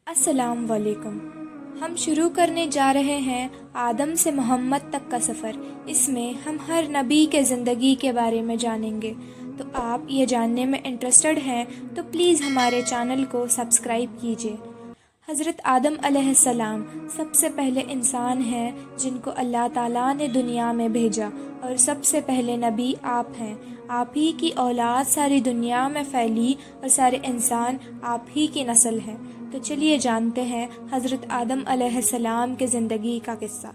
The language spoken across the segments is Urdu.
السلام علیکم۔ ہم شروع کرنے جا رہے ہیں آدم سے محمد تک کا سفر۔ اس میں ہم ہر نبی کے زندگی کے بارے میں جانیں گے۔ تو آپ یہ جاننے میں انٹرسٹڈ ہیں تو پلیز ہمارے چینل کو سبسکرائب کیجیے۔ حضرت آدم علیہ السلام سب سے پہلے انسان ہیں جن کو اللہ تعالیٰ نے دنیا میں بھیجا، اور سب سے پہلے نبی آپ ہیں۔ آپ ہی کی اولاد ساری دنیا میں پھیلی اور سارے انسان آپ ہی کی نسل ہیں۔ تو چلیے جانتے ہیں حضرت آدم علیہ السلام کے زندگی کا قصہ۔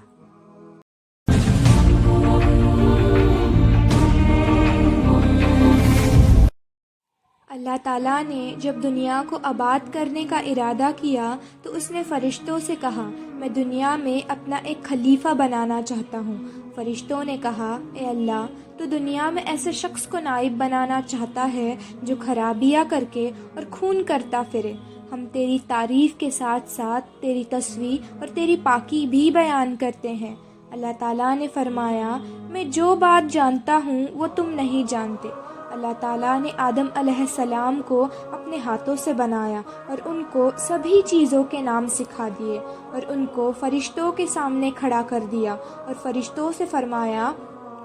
اللہ تعالیٰ نے جب دنیا کو آباد کرنے کا ارادہ کیا تو اس نے فرشتوں سے کہا، میں دنیا میں اپنا ایک خلیفہ بنانا چاہتا ہوں۔ فرشتوں نے کہا، اے اللہ، تو دنیا میں ایسے شخص کو نائب بنانا چاہتا ہے جو خرابیاں کر کے اور خون کرتا پھرے۔ ہم تیری تعریف کے ساتھ ساتھ تیری تسبیح اور تیری پاکی بھی بیان کرتے ہیں۔ اللہ تعالیٰ نے فرمایا، میں جو بات جانتا ہوں وہ تم نہیں جانتے۔ اللہ تعالیٰ نے آدم علیہ السلام کو اپنے ہاتھوں سے بنایا اور ان کو سبھی چیزوں کے نام سکھا دیے، اور ان کو فرشتوں کے سامنے کھڑا کر دیا اور فرشتوں سے فرمایا،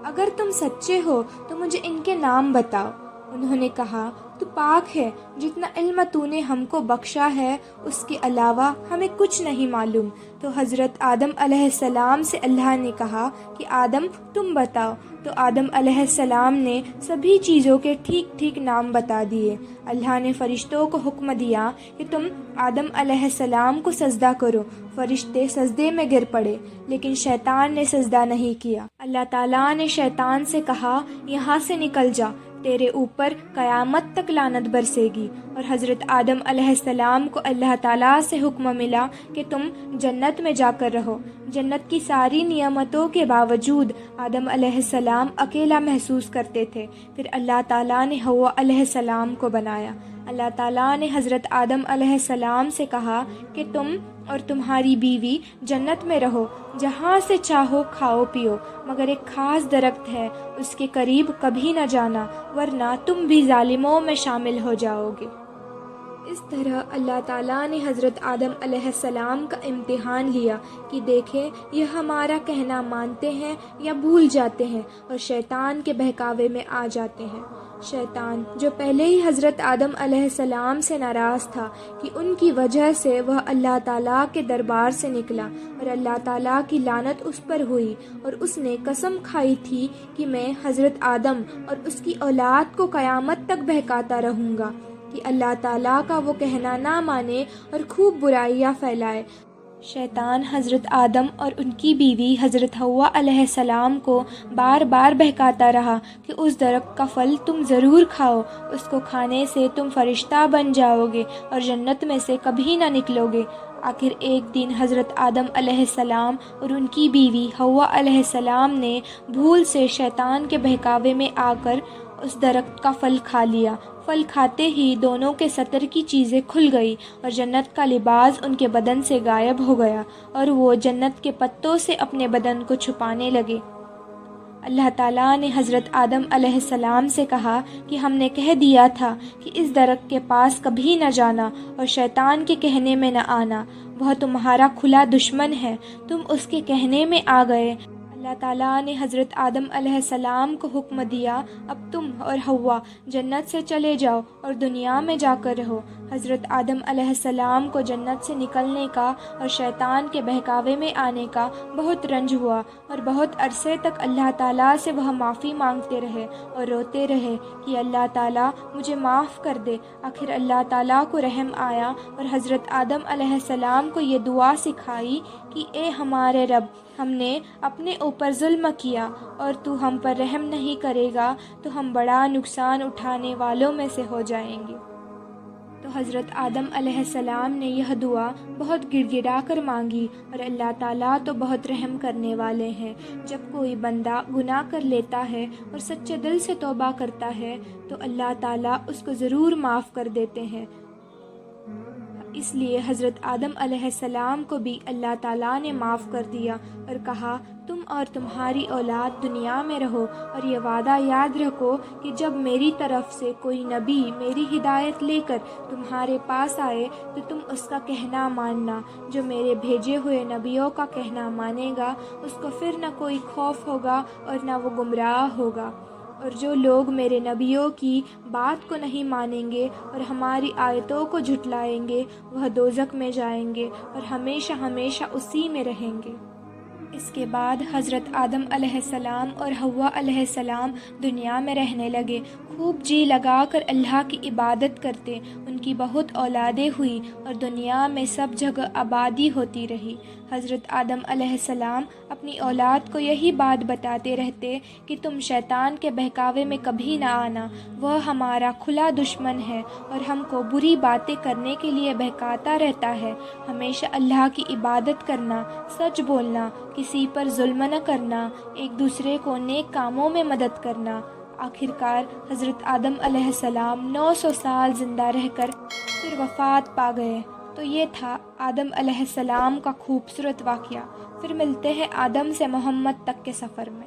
اگر تم سچے ہو تو مجھے ان کے نام بتاؤ۔ انہوں نے کہا، تو پاک ہے، جتنا علم تو نے ہم کو بخشا ہے اس کے علاوہ ہمیں کچھ نہیں معلوم۔ تو حضرت آدم علیہ السلام سے اللہ نے کہا کہ آدم تم بتاؤ۔ تو آدم علیہ السلام نے سبھی چیزوں کے ٹھیک ٹھیک نام بتا دیے۔ اللہ نے فرشتوں کو حکم دیا کہ تم آدم علیہ السلام کو سجدہ کرو۔ فرشتے سجدے میں گر پڑے، لیکن شیطان نے سجدہ نہیں کیا۔ اللہ تعالیٰ نے شیطان سے کہا، یہاں سے نکل جا، تیرے اوپر قیامت تک لعنت برسے گی۔ اور حضرت آدم علیہ السلام کو اللہ تعالیٰ سے حکم ملا کہ تم جنت میں جا کر رہو۔ جنت کی ساری نعمتوں کے باوجود آدم علیہ السلام اکیلا محسوس کرتے تھے۔ پھر اللہ تعالیٰ نے حوا علیہ السلام کو بنایا۔ اللہ تعالیٰ نے حضرت آدم علیہ السلام سے کہا کہ تم اور تمہاری بیوی جنت میں رہو، جہاں سے چاہو کھاؤ پیو، مگر ایک خاص درخت ہے، اس کے قریب کبھی نہ جانا، ورنہ تم بھی ظالموں میں شامل ہو جاؤ گے۔ اس طرح اللہ تعالیٰ نے حضرت آدم علیہ السلام کا امتحان لیا کہ دیکھیں یہ ہمارا کہنا مانتے ہیں یا بھول جاتے ہیں اور شیطان کے بہکاوے میں آ جاتے ہیں۔ شیطان جو پہلے ہی حضرت آدم علیہ السلام سے ناراض تھا کہ ان کی وجہ سے وہ اللہ تعالیٰ کے دربار سے نکلا، اور اللہ تعالیٰ کی لعنت اس پر ہوئی، اور اس نے قسم کھائی تھی کہ میں حضرت آدم اور اس کی اولاد کو قیامت تک بہکاتا رہوں گا کہ اللہ تعالیٰ کا وہ کہنا نہ مانے اور خوب برائیاں پھیلائے۔ شیطان حضرت آدم اور ان کی بیوی حضرت حوا علیہ السلام کو بار بار بہکاتا رہا کہ اس درخت کا پھل تم ضرور کھاؤ، اس کو کھانے سے تم فرشتہ بن جاؤ گے اور جنت میں سے کبھی نہ نکلو گے۔ آخر ایک دن حضرت آدم علیہ السلام اور ان کی بیوی حوا علیہ السلام نے بھول سے شیطان کے بہکاوے میں آ کر اس درخت کا پھل کھا لیا۔ پھل کھاتے ہی دونوں کے ستر کی چیزیں کھل گئی اور جنت کا لباس ان کے بدن سے غائب ہو گیا، اور وہ جنت کے پتوں سے اپنے بدن کو چھپانے لگے۔ اللہ تعالیٰ نے حضرت آدم علیہ السلام سے کہا کہ ہم نے کہہ دیا تھا کہ اس درخت کے پاس کبھی نہ جانا اور شیطان کے کہنے میں نہ آنا، وہ تمہارا کھلا دشمن ہے، تم اس کے کہنے میں آ گئے۔ اللہ تعالیٰ نے حضرت آدم علیہ السلام کو حکم دیا، اب تم اور حوا جنت سے چلے جاؤ اور دنیا میں جا کر رہو۔ حضرت آدم علیہ السلام کو جنت سے نکلنے کا اور شیطان کے بہکاوے میں آنے کا بہت رنج ہوا، اور بہت عرصے تک اللہ تعالیٰ سے وہ معافی مانگتے رہے اور روتے رہے کہ اللہ تعالیٰ مجھے معاف کر دے۔ آخر اللہ تعالیٰ کو رحم آیا اور حضرت آدم علیہ السلام کو یہ دعا سکھائی کہ اے ہمارے رب، ہم نے اپنے اوپر ظلم کیا اور تو ہم پر رحم نہیں کرے گا تو ہم بڑا نقصان اٹھانے والوں میں سے ہو جائیں گے۔ تو حضرت آدم علیہ السلام نے یہ دعا بہت گڑ گڑا کر مانگی، اور اللہ تعالیٰ تو بہت رحم کرنے والے ہیں۔ جب کوئی بندہ گناہ کر لیتا ہے اور سچے دل سے توبہ کرتا ہے تو اللہ تعالیٰ اس کو ضرور معاف کر دیتے ہیں۔ اس لیے حضرت آدم علیہ السلام کو بھی اللہ تعالیٰ نے معاف کر دیا اور کہا، تم اور تمہاری اولاد دنیا میں رہو، اور یہ وعدہ یاد رکھو کہ جب میری طرف سے کوئی نبی میری ہدایت لے کر تمہارے پاس آئے تو تم اس کا کہنا ماننا۔ جو میرے بھیجے ہوئے نبیوں کا کہنا مانے گا اس کو پھر نہ کوئی خوف ہوگا اور نہ وہ گمراہ ہوگا، اور جو لوگ میرے نبیوں کی بات کو نہیں مانیں گے اور ہماری آیتوں کو جھٹلائیں گے وہ دوزخ میں جائیں گے اور ہمیشہ ہمیشہ اسی میں رہیں گے۔ اس کے بعد حضرت آدم علیہ السلام اور حوا علیہ السلام دنیا میں رہنے لگے، خوب جی لگا کر اللہ کی عبادت کرتے۔ ان کی بہت اولادیں ہوئی اور دنیا میں سب جگہ آبادی ہوتی رہی۔ حضرت آدم علیہ السلام اپنی اولاد کو یہی بات بتاتے رہتے کہ تم شیطان کے بہکاوے میں کبھی نہ آنا، وہ ہمارا کھلا دشمن ہے اور ہم کو بری باتیں کرنے کے لیے بہکاتا رہتا ہے۔ ہمیشہ اللہ کی عبادت کرنا، سچ بولنا، کسی پر ظلم نہ کرنا، ایک دوسرے کو نیک کاموں میں مدد کرنا۔ آخرکار حضرت آدم علیہ السلام 900 سال زندہ رہ کر پھر وفات پا گئے۔ تو یہ تھا آدم علیہ السلام کا خوبصورت واقعہ۔ پھر ملتے ہیں آدم سے محمد تک کے سفر میں۔